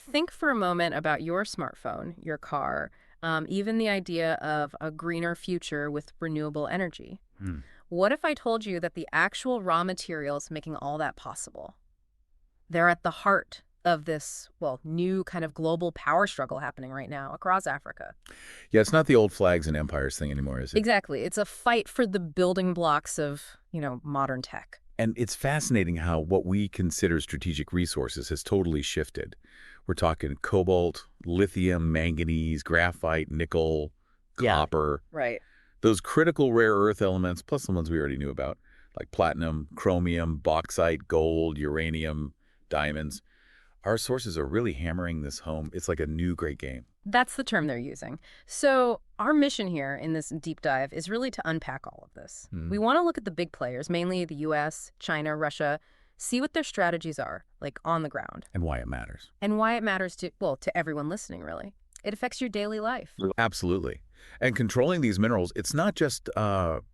Think for a moment about your smartphone, your car, even the idea of a greener future with renewable energy. Hmm. What if I told you that the actual raw materials making all that possible, they're at the heart of this, well, new kind of global power struggle happening right now across Africa? Yeah, it's not the old flags and empires thing anymore, is it? Exactly. It's a fight for the building blocks of, modern tech. And it's fascinating how what we consider strategic resources has totally shifted. We're talking cobalt, lithium, manganese, graphite, nickel, Yeah. copper, Right. those critical rare earth elements, plus the ones we already knew about, like platinum, chromium, bauxite, gold, uranium, diamonds. Our sources are really hammering this home. It's like a new great game. That's the term they're using. So our mission here in this deep dive is really to unpack all of this. Hmm. We want to look at the big players, mainly the US, China, Russia, see what their strategies are, like on the ground, And why it matters. and why it matters to, well, to everyone listening, really. It affects your daily life. Absolutely. And controlling these minerals, it's not just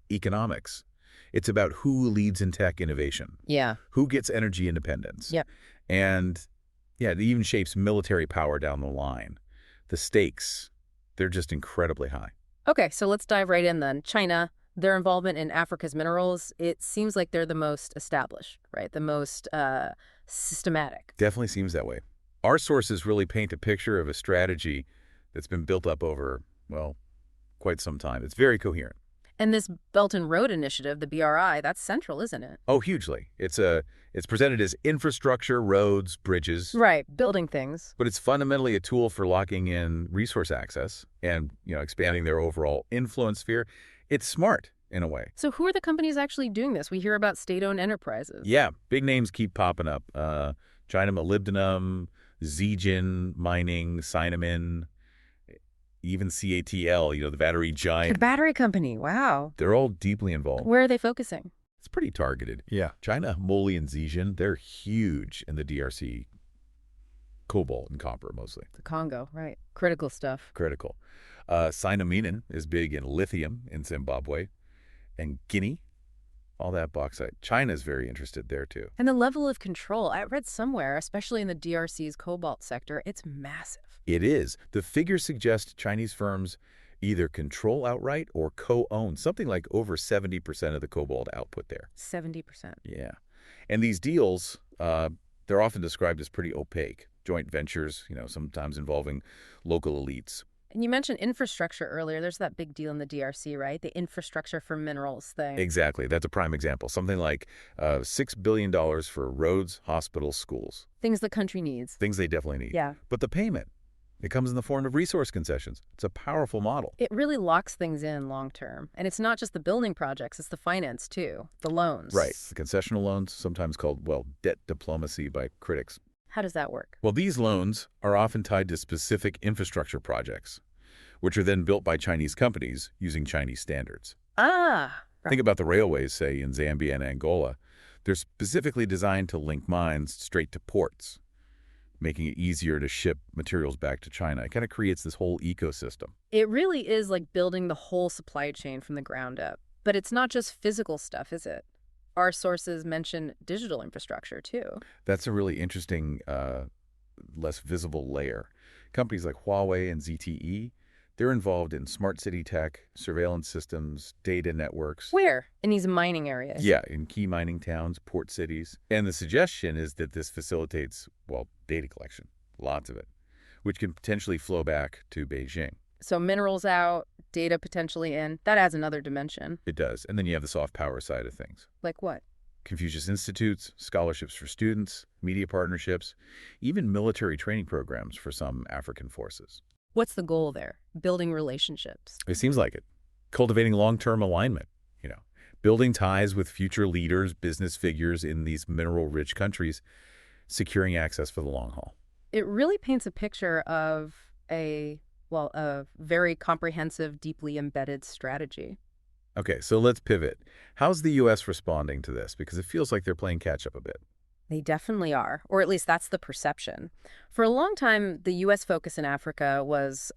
economics. It's about who leads in tech innovation, Yeah. who gets energy independence. Yep. And yeah, it even shapes military power down the line. The stakes, they're just incredibly high. Okay, so let's dive right in then. China, their involvement in Africa's minerals, it seems like they're the most established, right? The most systematic. Definitely seems that way. Our sources really paint a picture of a strategy that's been built up over, well, quite some time. It's very coherent. And this Belt and Road Initiative, the BRI, that's central, isn't it? Oh, hugely. It's presented as infrastructure, roads, bridges, Right, building things. but it's fundamentally a tool for locking in resource access and, expanding their overall influence sphere. It's smart in a way. So who are the companies actually doing this? We hear about state-owned enterprises. Yeah, big names keep popping up. China Molybdenum, Zijin Mining, Sinamin, even CATL, the battery The giant. battery company, wow. They're all deeply involved. Where are they focusing? It's pretty targeted. Yeah. China, Moly, and Zijin, they're huge in the DRC. Cobalt and copper, mostly. The Congo, right. Critical stuff. Critical. Sinaminen is big in lithium in Zimbabwe. And Guinea, all that bauxite. China's very interested there, too. And the level of control, I read somewhere, especially in the DRC's cobalt sector, it's massive. It is. The figures suggest Chinese firms either control outright or co-own something like over 70% of the cobalt output there. 70%. Yeah. And these deals, they're often described as pretty opaque. Joint ventures, sometimes involving local elites. And you mentioned infrastructure earlier. There's that big deal in the DRC, right? The infrastructure for minerals thing. Exactly. That's a prime example. Something like $6 billion for roads, hospitals, schools. Things the country needs. Things they definitely need. Yeah. But the payment, it comes in the form of resource concessions. It's a powerful model. It really locks things in long term. And it's not just the building projects, it's the finance too, the loans. Right. The concessional loans, sometimes called, debt diplomacy by critics. How does that work? Well, these loans are often tied to specific infrastructure projects, which are then built by Chinese companies using Chinese standards. Ah, Think about the railways, say, in Zambia and Angola. They're specifically designed to link mines straight to ports, making it easier to ship materials back to China. It kind of creates this whole ecosystem. it really is like building the whole supply chain from the ground up. But it's not just physical stuff, is it? Our sources mention digital infrastructure too. That's a really interesting, less visible layer. Companies like Huawei and ZTE, they're involved in smart city tech, surveillance systems, data networks. Where? In these mining areas. Yeah, in key mining towns, port cities. And the suggestion is that this facilitates, data collection, lots of it, which can potentially flow back to Beijing. So minerals out, data potentially in. That adds another dimension. It does. And then you have the soft power side of things. Like what? Confucius Institutes, scholarships for students, media partnerships, even military training programs for some African forces. What's the goal there? Building relationships. It seems like it. Cultivating long-term alignment, building ties with future leaders, business figures in these mineral-rich countries, securing access for the long haul. It really paints a picture of a very comprehensive, deeply embedded strategy. Okay, so let's pivot. How's the U.S. responding to this? Because it feels like they're playing catch-up a bit. They definitely are, or at least that's the perception. For a long time, the U.S. focus in Africa was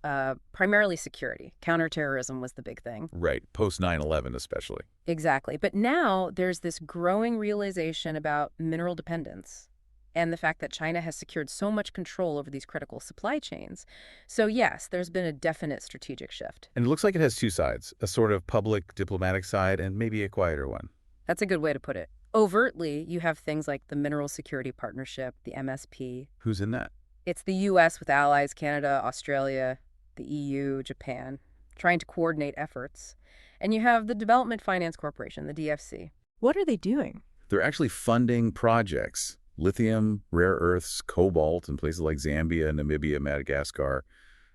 primarily security. Counterterrorism was the big thing. Right, post 9/11 especially. Exactly. But now there's this growing realization about mineral dependence. and the fact that China has secured so much control over these critical supply chains. So yes, there's been a definite strategic shift. And it looks like it has two sides, a sort of public diplomatic side and maybe a quieter one. That's a good way to put it. Overtly, you have things like the Mineral Security Partnership, the MSP. Who's in that? It's the U.S. with allies, Canada, Australia, the EU, Japan, trying to coordinate efforts. And you have the Development Finance Corporation, the DFC. What are they doing? They're actually funding projects, lithium, rare earths, cobalt in places like Zambia, Namibia, Madagascar,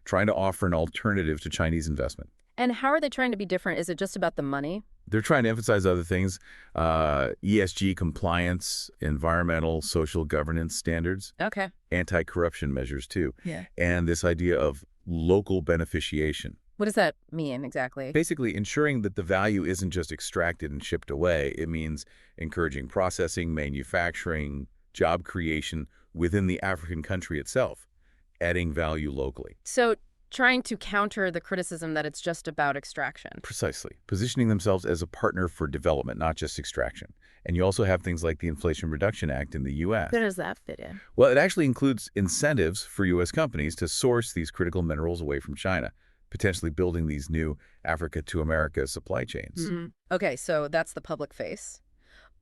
trying to offer an alternative to Chinese investment. And how are they trying to be different? Is it just about the money? They're trying to emphasize other things, ESG compliance, environmental, social governance standards, Okay. anti-corruption measures too, Yeah. and this idea of local beneficiation. What does that mean exactly? Basically, ensuring that the value isn't just extracted and shipped away. It means encouraging processing, manufacturing, job creation within the African country itself, adding value locally. So trying to counter the criticism that it's just about extraction. Precisely. Positioning themselves as a partner for development, not just extraction. And you also have things like the Inflation Reduction Act in the U.S. Where does that fit in? Well, it actually includes incentives for U.S. companies to source these critical minerals away from China, potentially building these new Africa to America supply chains. Okay, so that's the public face.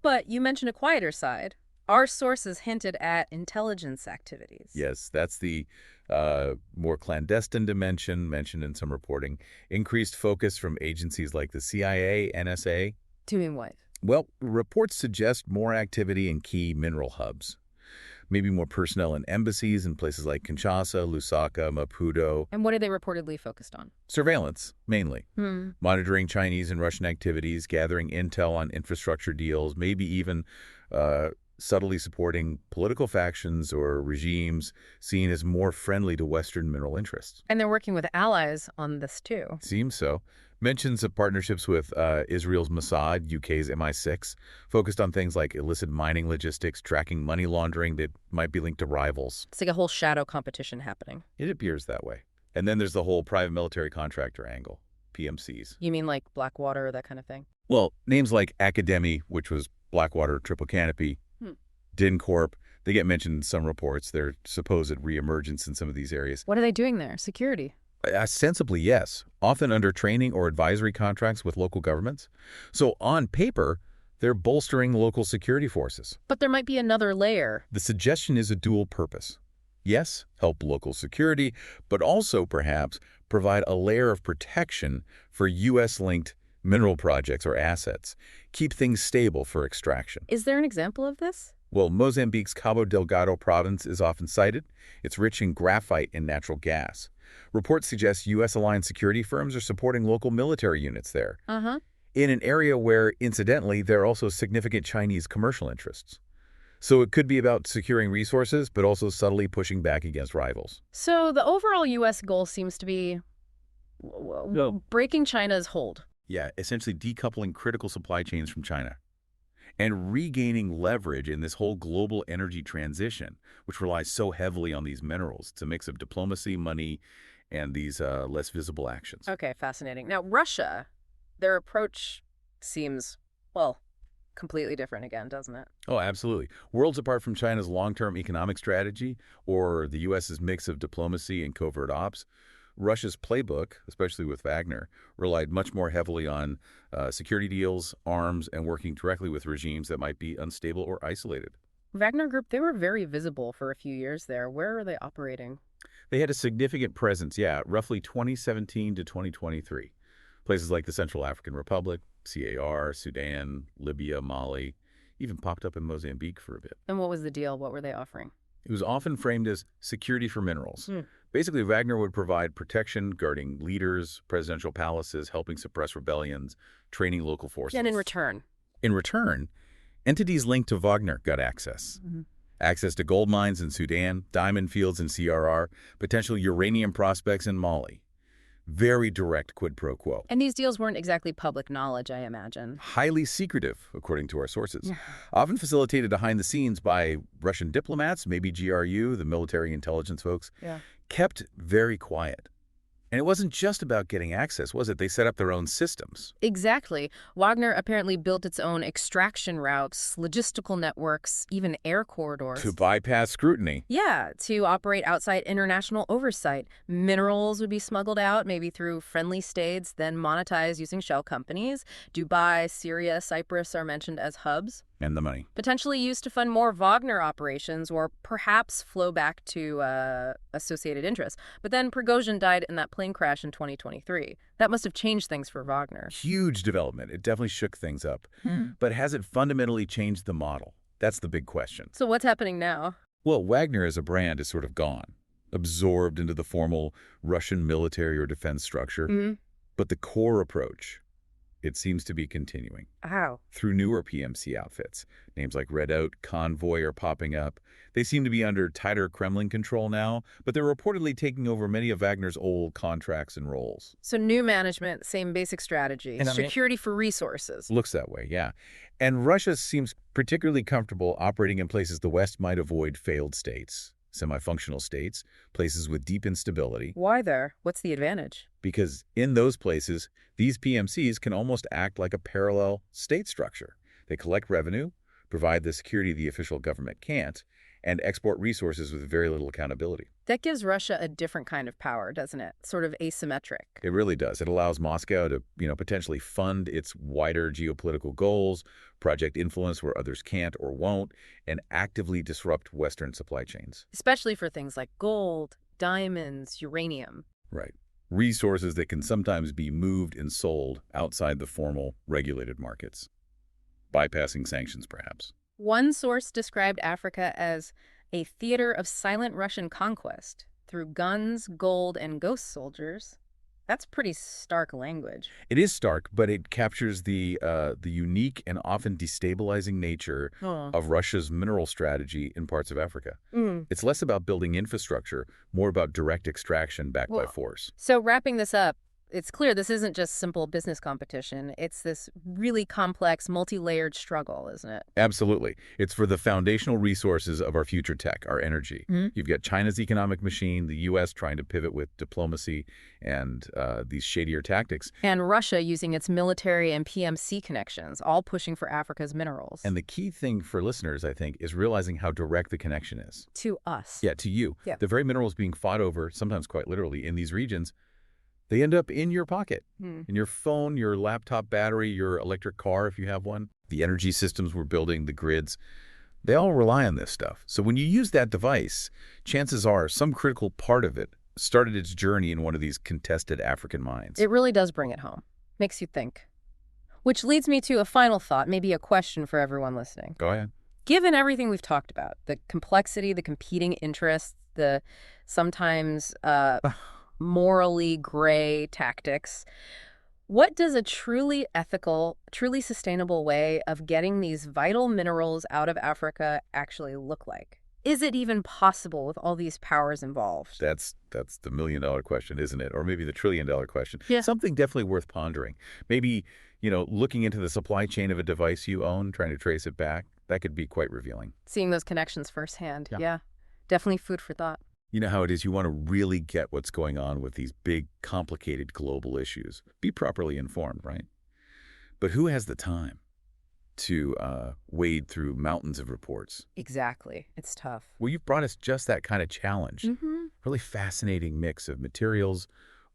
But you mentioned a quieter side. Our sources hinted at intelligence activities. Yes, that's the more clandestine dimension mentioned in some reporting. Increased focus from agencies like the CIA, NSA. Doing what? Well, reports suggest more activity in key mineral hubs. Maybe more personnel in embassies in places like Kinshasa, Lusaka, Maputo. And what are they reportedly focused on? Surveillance, mainly. Monitoring Chinese and Russian activities, gathering intel on infrastructure deals, maybe even subtly supporting political factions or regimes seen as more friendly to Western mineral interests. And they're working with allies on this too. Seems so. Mentions of partnerships with Israel's Mossad, UK's MI6, focused on things like illicit mining logistics, tracking money laundering that might be linked to rivals. It's like a whole shadow competition happening. It appears that way. And then there's the whole private military contractor angle, PMCs. You mean like Blackwater, that kind of thing? Well, names like Academy, which was Blackwater Triple Canopy, DynCorp, they get mentioned in some reports, their supposed reemergence in some of these areas. What are they doing there? Security? Ostensibly, yes, often under training or advisory contracts with local governments. So on paper, they're bolstering local security forces. But there might be another layer. The suggestion is a dual purpose. Yes, help local security, but also perhaps provide a layer of protection for U.S.-linked mineral projects or assets. Keep things stable for extraction. Is there an example of this? Well, Mozambique's Cabo Delgado province is often cited. It's rich in graphite and natural gas. Reports suggest U.S.-aligned security firms are supporting local military units there, in an area where, incidentally, there are also significant Chinese commercial interests. So it could be about securing resources, but also subtly pushing back against rivals. So the overall U.S. goal seems to be breaking China's hold. Yeah, essentially decoupling critical supply chains from China and regaining leverage in this whole global energy transition, which relies so heavily on these minerals. It's a mix of diplomacy, money, and these less visible actions. Okay, fascinating. Now, Russia, their approach seems, well, completely different again, doesn't it? Oh, absolutely. Worlds apart from China's long-term economic strategy or the U.S.'s mix of diplomacy and covert ops, Russia's playbook, especially with Wagner, relied much more heavily on security deals, arms, and working directly with regimes that might be unstable or isolated. Wagner Group, they were very visible for a few years there. Where are they operating? They had a significant presence, roughly 2017 to 2023. Places like the Central African Republic, CAR, Sudan, Libya, Mali, even popped up in Mozambique for a bit. And what was the deal? What were they offering? It was often framed as security for minerals. Basically, Wagner would provide protection, guarding leaders, presidential palaces, helping suppress rebellions, training local forces. And in return? In return, entities linked to Wagner got access. Access to gold mines in Sudan, diamond fields in CRR, potential uranium prospects in Mali. Very direct quid pro quo. And these deals weren't exactly public knowledge, I imagine. Highly secretive, according to our sources. Often facilitated behind the scenes by Russian diplomats, maybe GRU, the military intelligence folks. Kept very quiet. And it wasn't just about getting access, was it? They set up their own systems. Exactly. Wagner apparently built its own extraction routes, logistical networks, even air To corridors. bypass scrutiny. Yeah, to operate outside international oversight. Minerals would be smuggled out, maybe through friendly states, then monetized using shell companies. Dubai, Syria, Cyprus are mentioned as hubs. And the money. Potentially used to fund more Wagner operations or perhaps flow back to associated interests. But then Prigozhin died in that plane crash in 2023. That must have changed things for Wagner. Huge development. It definitely shook things up. But has it fundamentally changed the model? That's the big question. So what's happening now? Well, Wagner as a brand is sort of gone, absorbed into the formal Russian military or defense structure. But the core approach, it seems to be continuing. How? Through newer PMC outfits. Names like Redout, Convoy are popping up. They seem to be under tighter Kremlin control now, but they're reportedly taking over many of Wagner's old contracts and roles. So new management, same basic strategy. Security for resources. Looks that way, yeah. And Russia seems particularly comfortable operating in places the West might avoid: failed states, semi-functional states, places with deep instability. Why there? What's the advantage? Because in those places, these PMCs can almost act like a parallel state structure. They collect revenue, provide the security the official government can't, and export resources with very little accountability. That gives Russia a different kind of power, doesn't it? Sort of asymmetric. It really does. It allows Moscow to, potentially fund its wider geopolitical goals, project influence where others can't or won't, and actively disrupt Western supply chains. Especially for things like gold, diamonds, uranium. Right. Resources that can sometimes be moved and sold outside the formal, regulated markets. Bypassing sanctions, perhaps. One source described Africa as a theater of silent Russian conquest through guns, gold, and ghost soldiers. That's pretty stark language. It is stark, but it captures the unique and often destabilizing nature of Russia's mineral strategy in parts of Africa. It's less about building infrastructure, more about direct extraction backed by force. So wrapping this up, it's clear this isn't just simple business competition. It's this really complex, multi-layered struggle, isn't it? Absolutely. It's for the foundational resources of our future tech, our energy. You've got China's economic machine, the U.S. trying to pivot with diplomacy and these shadier tactics. And Russia using its military and PMC connections, all pushing for Africa's minerals. And the key thing for listeners, I think, is realizing how direct the connection is. To us. Yeah, to you. Yeah. The very minerals being fought over, sometimes quite literally, in these regions, they end up in your pocket, in your phone, your laptop battery, your electric car if you have one. The energy systems we're building, the grids, they all rely on this stuff. So when you use that device, chances are some critical part of it started its journey in one of these contested African mines. It really does bring it home. Makes you think. Which leads me to a final thought, maybe a question for everyone listening. Go ahead. Given everything we've talked about, the complexity, the competing interests, the sometimes morally gray tactics, what does a truly ethical, truly sustainable way of getting these vital minerals out of Africa actually look like? Is it even possible with all these powers involved? That's the million-dollar question, isn't it? Or maybe the trillion-dollar question. Yeah. Something definitely worth pondering. Maybe, looking into the supply chain of a device you own, trying to trace it back, that could be quite revealing. Seeing those connections firsthand. Yeah. Definitely food for thought. You know how it is. You want to really get what's going on with these big, complicated global issues. Be properly informed, right? But who has the time to wade through mountains of reports? Exactly. It's tough. Well, you've brought us just that kind of challenge. Really fascinating mix of materials,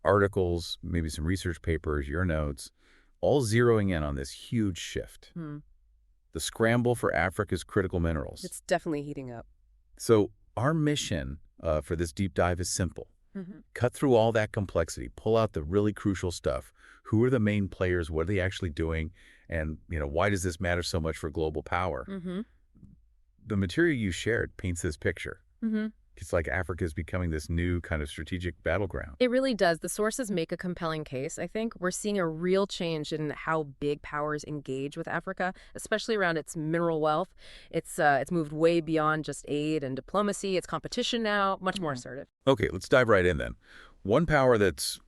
articles, maybe some research papers, your notes, all zeroing in on this huge shift. The scramble for Africa's critical minerals. It's definitely heating up. So our mission for this deep dive is simple. Cut through all that complexity, pull out the really crucial stuff. Who are the main players? What are they actually doing? And, why does this matter so much for global power? The material you shared paints this picture. It's like Africa is becoming this new kind of strategic battleground. It really does. The sources make a compelling case, I think. We're seeing a real change in how big powers engage with Africa, especially around its mineral wealth. It's moved way beyond just aid and diplomacy. It's competition now, much more assertive. Okay, let's dive right in then. One power that's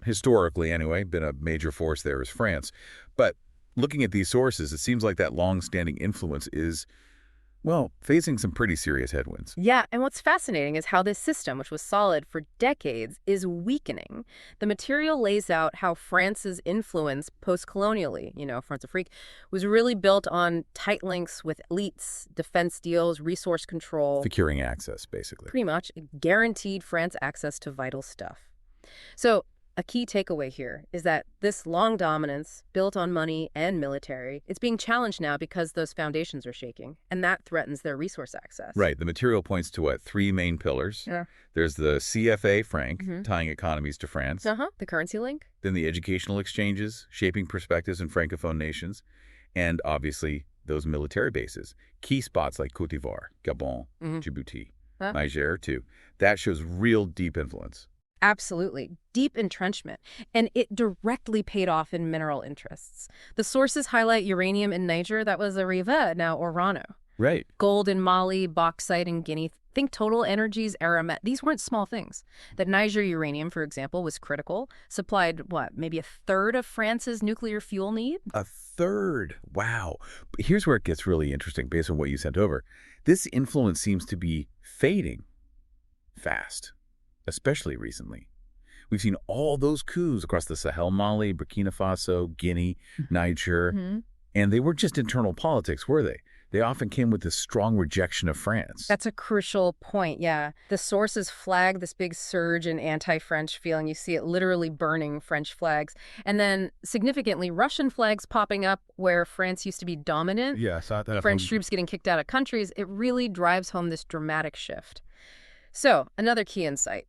historically, anyway, been a major force there is France. But looking at these sources, it seems like that long-standing influence is Well, facing some pretty serious headwinds. Yeah, and what's fascinating is how this system, which was solid for decades, is weakening. The material lays out how France's influence post-colonially, France-Afrique, was really built on tight links with elites, defense deals, resource control. Securing access, basically. Pretty much guaranteed France access to vital stuff. So a key takeaway here is that this long dominance, built on money and military, it's being challenged now because those foundations are shaking, and that threatens their resource access. Right. The material points to what? Three main pillars. Yeah. There's the CFA franc, tying economies to France. The currency link. Then the educational exchanges, shaping perspectives in francophone nations. And obviously, those military bases. Key spots like Côte d'Ivoire, Gabon, Djibouti, Niger, too. That shows real deep influence. Absolutely. Deep entrenchment. And it directly paid off in mineral interests. The sources highlight uranium in Niger. That was Arriva, now Orano. Right. Gold in Mali, bauxite in Guinea. Think Total Energies, Aramet. These weren't small things. That Niger uranium, for example, was critical. Supplied, maybe a third of France's nuclear fuel need? A third. Wow. But here's where it gets really interesting based on what you sent over. This influence seems to be fading fast. Especially recently. We've seen all those coups across the Sahel, Mali, Burkina Faso, Guinea, Niger, and they weren't just internal politics, were they? They often came with this strong rejection of France. That's a crucial point, yeah. The sources flag this big surge in anti-French feeling. You see it literally burning French flags. And then, significantly, Russian flags popping up where France used to be dominant. Yeah, I saw that. French troops getting kicked out of countries. It really drives home this dramatic shift. So, another key insight.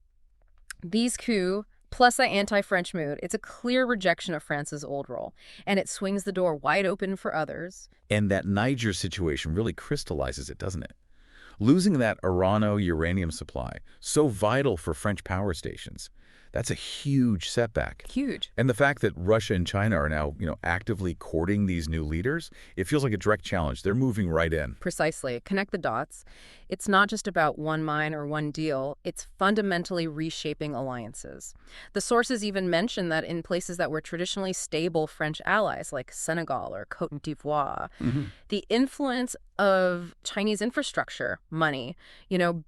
These coups, plus that anti-French mood, it's a clear rejection of France's old role, and it swings the door wide open for others. And that Niger situation really crystallizes it, doesn't it? Losing that Orano uranium supply, so vital for French power stations, that's a huge setback. Huge. And the fact that Russia and China are now, actively courting these new leaders, it feels like a direct challenge. They're moving right in. Precisely. Connect the dots. It's not just about one mine or one deal. It's fundamentally reshaping alliances. The sources even mention that in places that were traditionally stable French allies, like Senegal or Côte d'Ivoire, the influence of Chinese infrastructure, money,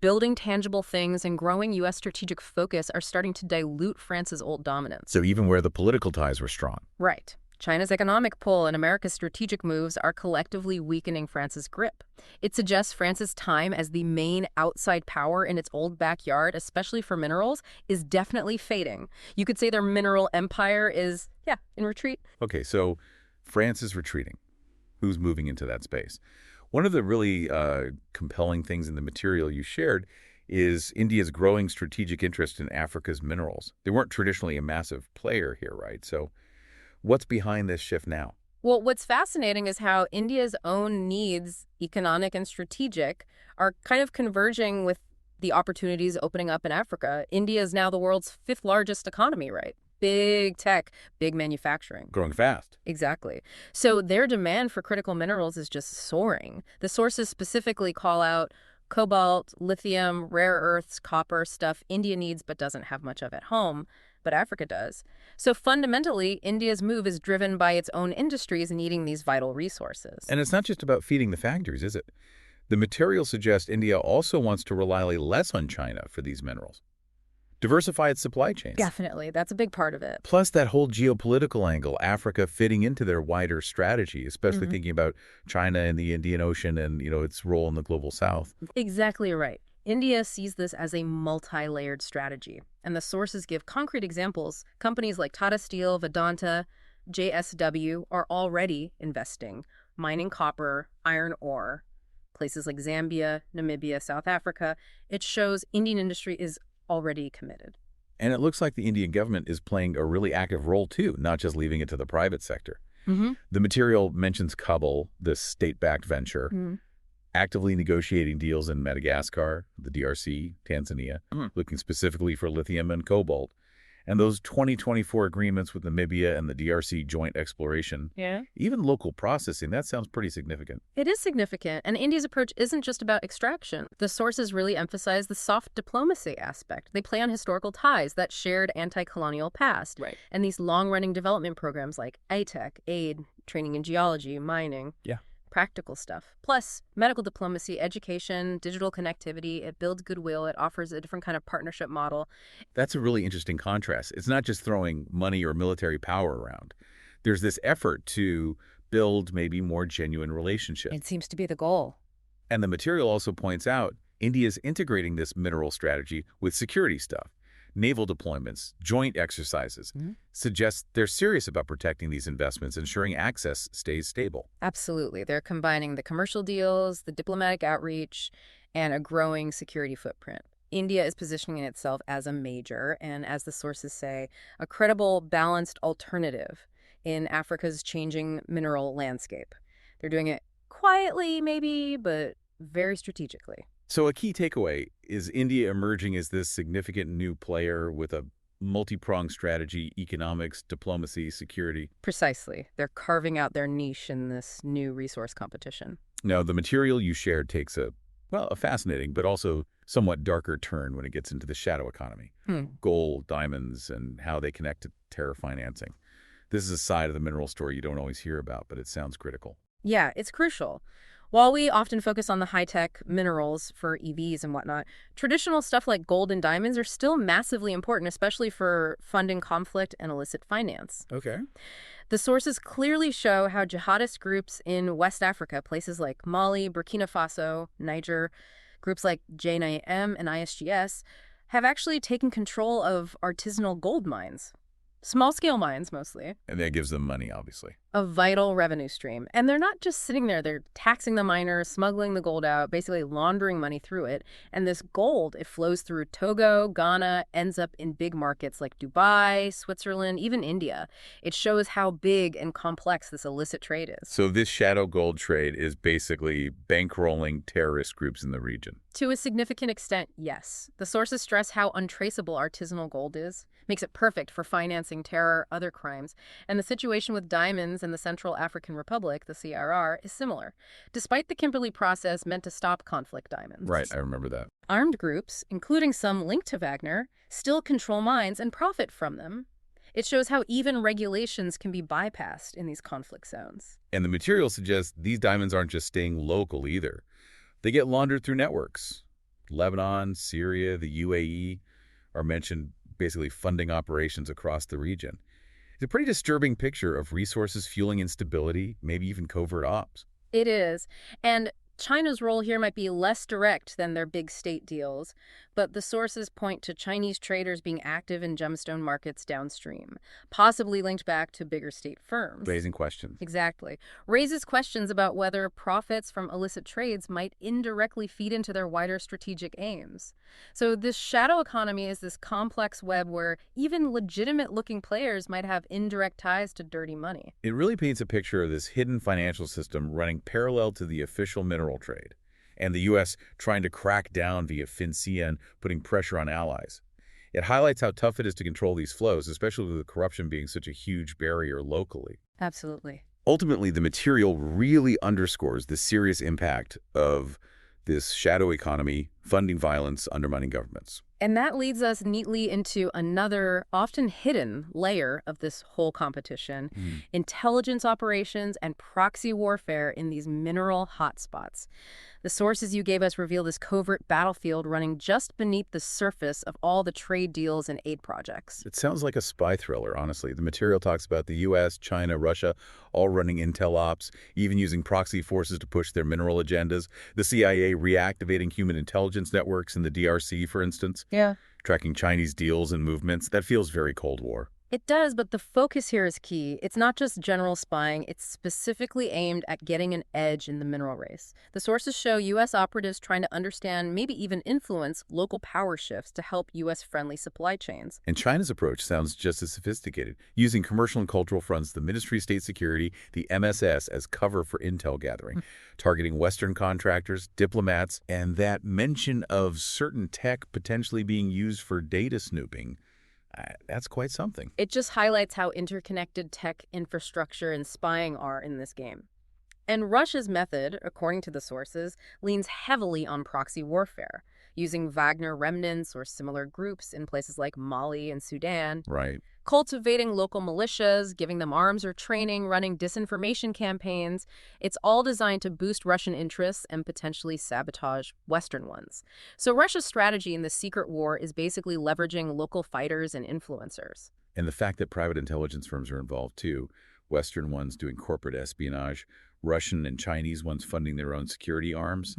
building tangible things and growing U.S. strategic focus are starting to dilute France's old dominance. So even where the political ties were strong. Right. China's economic pull and America's strategic moves are collectively weakening France's grip. It suggests France's time as the main outside power in its old backyard, especially for minerals, is definitely fading. You could say their mineral empire is, in retreat. Okay, so France is retreating. Who's moving into that space? One of the really compelling things in the material you shared is India's growing strategic interest in Africa's minerals. They weren't traditionally a massive player here, right? So what's behind this shift now? Well, what's fascinating is how India's own needs, economic and strategic, are kind of converging with the opportunities opening up in Africa. India is now the world's 5th largest economy, right? Big tech, big manufacturing. Growing fast. Exactly. So their demand for critical minerals is just soaring. The sources specifically call out cobalt, lithium, rare earths, copper, stuff India needs but doesn't have much of at home, but Africa does. So fundamentally, India's move is driven by its own industries needing these vital resources. And it's not just about feeding the factories, is it? The material suggests India also wants to rely less on China for these minerals. Diversify its supply chains. Definitely. That's a big part of it. Plus that whole geopolitical angle, Africa fitting into their wider strategy, especially thinking about China and the Indian Ocean and, its role in the global south. Exactly right. India sees this as a multi-layered strategy, and the sources give concrete examples. Companies like Tata Steel, Vedanta, JSW are already investing, mining copper, iron ore. Places like Zambia, Namibia, South Africa, it shows Indian industry is already committed. And it looks like the Indian government is playing a really active role, too, not just leaving it to the private sector. The material mentions Cobalt, this state-backed venture, actively negotiating deals in Madagascar, the DRC, Tanzania, looking specifically for lithium and cobalt. And those 2024 agreements with Namibia and the DRC joint exploration, even local processing, that sounds pretty significant. It is significant, and India's approach isn't just about extraction. The sources really emphasize the soft diplomacy aspect. They play on historical ties, that shared anti-colonial past, and these long-running development programs like ITEC, aid, training in geology, mining. practical stuff. Plus, medical diplomacy, education, digital connectivity, it builds goodwill, it offers a different kind of partnership model. That's a really interesting contrast. It's not just throwing money or military power around. There's this effort to build maybe more genuine relationships. It seems to be the goal. And the material also points out India's integrating this mineral strategy with security stuff. Naval deployments, joint exercises, suggests they're serious about protecting these investments, ensuring access stays stable. Absolutely. They're combining the commercial deals, the diplomatic outreach, and a growing security footprint. India is positioning itself as a major and, as the sources say, a credible, balanced alternative in Africa's changing mineral landscape. They're doing it quietly, maybe, but very strategically. So a key takeaway is India emerging as this significant new player with a multi-pronged strategy: economics, diplomacy, security. Precisely. They're carving out their niche in this new resource competition. Now, the material you shared takes a fascinating but also somewhat darker turn when it gets into the shadow economy. Gold, diamonds, and how they connect to terror financing. This is a side of the mineral story you don't always hear about, but it sounds critical. Yeah, it's crucial. While we often focus on the high-tech minerals for EVs and whatnot, traditional stuff like gold and diamonds are still massively important, especially for funding conflict and illicit finance. Okay. The sources clearly show how jihadist groups in West Africa, places like Mali, Burkina Faso, Niger, groups like JNIM and ISGS, have actually taken control of artisanal gold mines. Small-scale mines, mostly. And that gives them money, obviously. A vital revenue stream. And they're not just sitting there. They're taxing the miners, smuggling the gold out, basically laundering money through it. And this gold, it flows through Togo, Ghana, ends up in big markets like Dubai, Switzerland, even India. It shows how big and complex this illicit trade is. So this shadow gold trade is basically bankrolling terrorist groups in the region. To a significant extent, yes. The sources stress how untraceable artisanal gold is. Makes it perfect for financing terror, other crimes. And the situation with diamonds in the Central African Republic, the CRR, is similar. Despite the Kimberley process meant to stop conflict diamonds. Right, I remember that. Armed groups, including some linked to Wagner, still control mines and profit from them. It shows how even regulations can be bypassed in these conflict zones. And the material suggests these diamonds aren't just staying local either. They get laundered through networks. Lebanon, Syria, the UAE are mentioned, basically funding operations across the region. It's a pretty disturbing picture of resources fueling instability, maybe even covert ops. It is. And China's role here might be less direct than their big state deals, but the sources point to Chinese traders being active in gemstone markets downstream, possibly linked back to bigger state firms. Raising questions. Exactly. Raises questions about whether profits from illicit trades might indirectly feed into their wider strategic aims. So this shadow economy is this complex web where even legitimate-looking players might have indirect ties to dirty money. It really paints a picture of this hidden financial system running parallel to the official mineral trade, and the U.S. trying to crack down via FinCEN, putting pressure on allies. It highlights how tough it is to control these flows, especially with the corruption being such a huge barrier locally. Absolutely. Ultimately, the material really underscores the serious impact of this shadow economy, funding violence, undermining governments. And that leads us neatly into another often hidden layer of this whole competition, intelligence operations and proxy warfare in these mineral hotspots. The sources you gave us reveal this covert battlefield running just beneath the surface of all the trade deals and aid projects. It sounds like a spy thriller, honestly. The material talks about the U.S., China, Russia, all running intel ops, even using proxy forces to push their mineral agendas. The CIA reactivating human intelligence networks in the DRC, for instance. Yeah. Tracking Chinese deals and movements. That feels very Cold War. It does, but the focus here is key. It's not just general spying, it's specifically aimed at getting an edge in the mineral race. The sources show U.S. operatives trying to understand, maybe even influence, local power shifts to help U.S.-friendly supply chains. And China's approach sounds just as sophisticated, using commercial and cultural fronts, the Ministry of State Security, the MSS, as cover for intel gathering, targeting Western contractors, diplomats, and that mention of certain tech potentially being used for data snooping. That's quite something. It just highlights how interconnected tech infrastructure and spying are in this game. And Russia's method, according to the sources, leans heavily on proxy warfare, using Wagner remnants or similar groups in places like Mali and Sudan, Right. cultivating local militias, giving them arms or training, running disinformation campaigns. It's all designed to boost Russian interests and potentially sabotage Western ones. So Russia's strategy in the secret war is basically leveraging local fighters and influencers. And the fact that private intelligence firms are involved too, Western ones doing corporate espionage, Russian and Chinese ones funding their own security arms,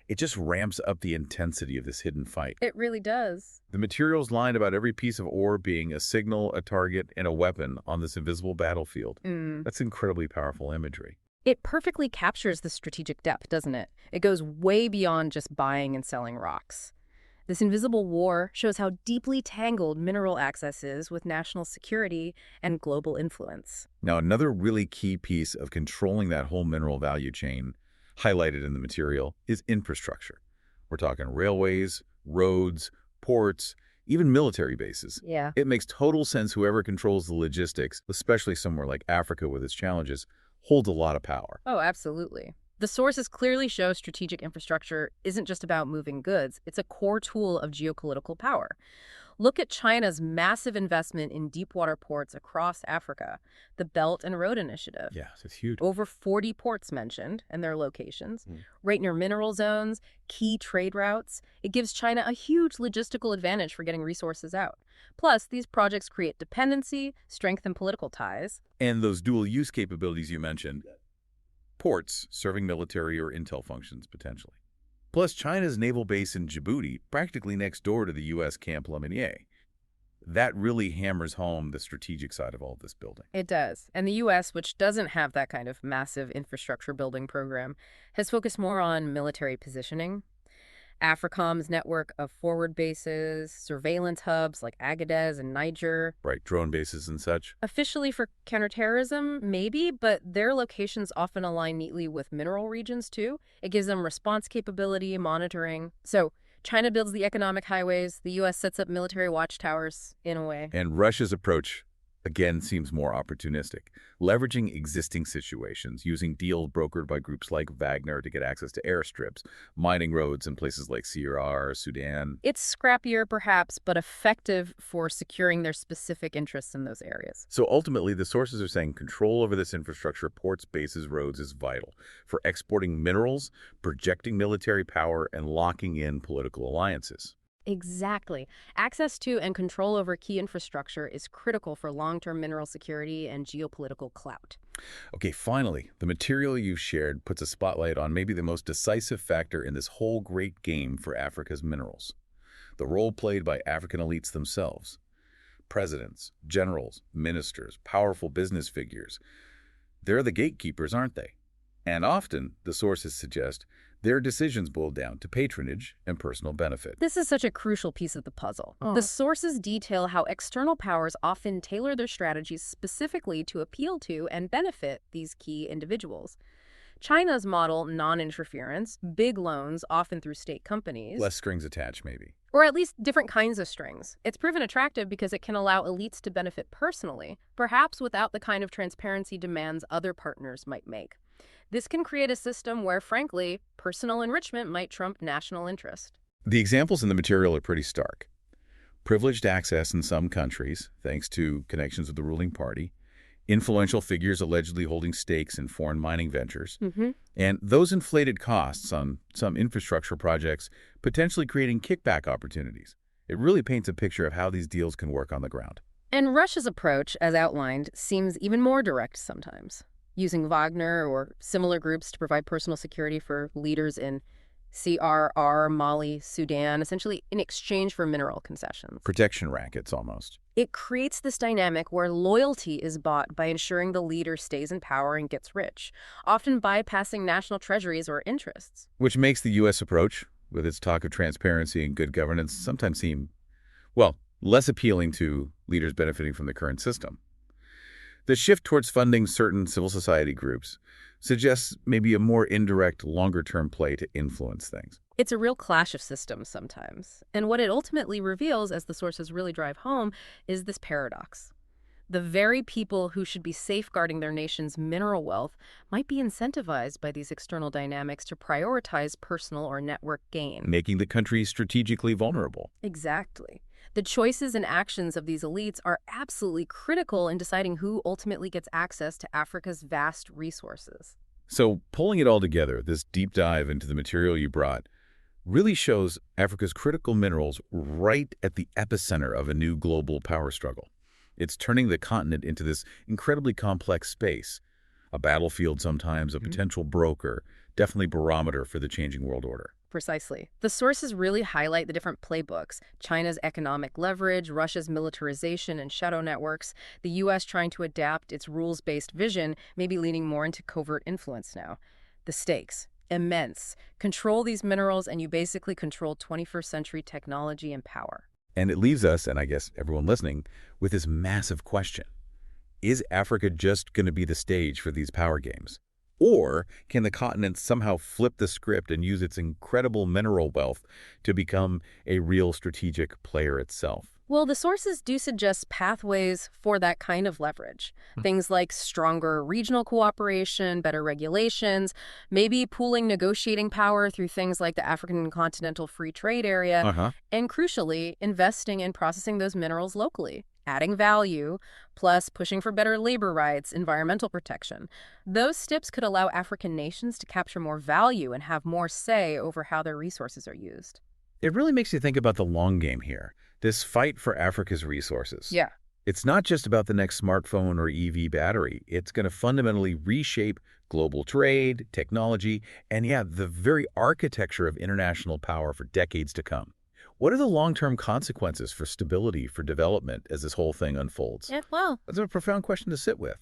it just ramps up the intensity of this hidden fight. It really does. The materials line about every piece of ore being a signal, a target, and a weapon on this invisible battlefield. That's incredibly powerful imagery. It perfectly captures the strategic depth, doesn't it? It goes way beyond just buying and selling rocks. This invisible war shows how deeply tangled mineral access is with national security and global influence. Now, another really key piece of controlling that whole mineral value chain, highlighted in the material, is infrastructure. We're talking railways, roads, ports, even military bases. Yeah. It makes total sense whoever controls the logistics, especially somewhere like Africa with its challenges, holds a lot of power. Oh, absolutely. The sources clearly show strategic infrastructure isn't just about moving goods. It's a core tool of geopolitical power. Look at China's massive investment in deepwater ports across Africa, the Belt and Road Initiative. Yeah, it's huge. Over 40 ports mentioned and their locations, right near mineral zones, key trade routes. It gives China a huge logistical advantage for getting resources out. Plus, these projects create dependency, strengthen political ties. And those dual use capabilities you mentioned, ports serving military or intel functions potentially. Plus China's naval base in Djibouti, practically next door to the U.S. Camp Lemonnier. That really hammers home the strategic side of all this building. It does. And the U.S., which doesn't have that kind of massive infrastructure building program, has focused more on military positioning. AFRICOM's network of forward bases, surveillance hubs like Agadez and Niger. Right, drone bases and such. Officially for counterterrorism, maybe, but their locations often align neatly with mineral regions, too. It gives them response capability, monitoring. So China builds the economic highways, the U.S. sets up military watchtowers, in a way. And Russia's approach, again, seems more opportunistic, leveraging existing situations, using deals brokered by groups like Wagner to get access to airstrips, mining roads in places like Syria or Sudan. It's scrappier, perhaps, but effective for securing their specific interests in those areas. So ultimately, the sources are saying control over this infrastructure, ports, bases, roads, is vital for exporting minerals, projecting military power, and locking in political alliances. Exactly. Access to and control over key infrastructure is critical for long-term mineral security and geopolitical clout. Okay, finally, the material you've shared puts a spotlight on maybe the most decisive factor in this whole great game for Africa's minerals: the role played by African elites themselves. Presidents, generals, ministers, powerful business figures. They're the gatekeepers, aren't they? And often, the sources suggest, their decisions boil down to patronage and personal benefit. This is such a crucial piece of the puzzle. The sources detail how external powers often tailor their strategies specifically to appeal to and benefit these key individuals. China's model, non-interference, big loans, often through state companies. Less strings attached, maybe. Or at least different kinds of strings. It's proven attractive because it can allow elites to benefit personally, perhaps without the kind of transparency demands other partners might make. This can create a system where, frankly, personal enrichment might trump national interest. The examples in the material are pretty stark. Privileged access in some countries, thanks to connections with the ruling party, influential figures allegedly holding stakes in foreign mining ventures, and those inflated costs on some infrastructure projects potentially creating kickback opportunities. It really paints a picture of how these deals can work on the ground. And Russia's approach, as outlined, seems even more direct sometimes, using Wagner or similar groups to provide personal security for leaders in CRR, Mali, Sudan, essentially in exchange for mineral concessions. Protection rackets, almost. It creates this dynamic where loyalty is bought by ensuring the leader stays in power and gets rich, often bypassing national treasuries or interests. Which makes the U.S. approach, with its talk of transparency and good governance, sometimes seem, well, less appealing to leaders benefiting from the current system. The shift towards funding certain civil society groups suggests maybe a more indirect, longer-term play to influence things. It's a real clash of systems sometimes. And what it ultimately reveals, as the sources really drive home, is this paradox. The very people who should be safeguarding their nation's mineral wealth might be incentivized by these external dynamics to prioritize personal or network gain. Making the country strategically vulnerable. Exactly. The choices and actions of these elites are absolutely critical in deciding who ultimately gets access to Africa's vast resources. So pulling it all together, this deep dive into the material you brought really shows Africa's critical minerals right at the epicenter of a new global power struggle. It's turning the continent into this incredibly complex space, a battlefield sometimes, a potential broker, definitely barometer for the changing world order. Precisely. The sources really highlight the different playbooks: China's economic leverage, Russia's militarization and shadow networks, the U.S. trying to adapt its rules-based vision, maybe leaning more into covert influence now. The stakes: immense. Control these minerals and you basically control 21st century technology and power. And it leaves us, and I guess everyone listening, with this massive question. Is Africa just going to be the stage for these power games? Or can the continent somehow flip the script and use its incredible mineral wealth to become a real strategic player itself? Well, the sources do suggest pathways for that kind of leverage. Things like stronger regional cooperation, better regulations, maybe pooling negotiating power through things like the African Continental Free Trade Area, Uh-huh. and crucially, investing in processing those minerals locally, adding value, plus pushing for better labor rights, environmental protection. Those steps could allow African nations to capture more value and have more say over how their resources are used. It really makes you think about the long game here, this fight for Africa's resources. Yeah. It's not just about the next smartphone or EV battery. It's going to fundamentally reshape global trade, technology, and the very architecture of international power for decades to come. What are the long-term consequences for stability, for development as this whole thing unfolds? Yeah, well, That's a profound question to sit with.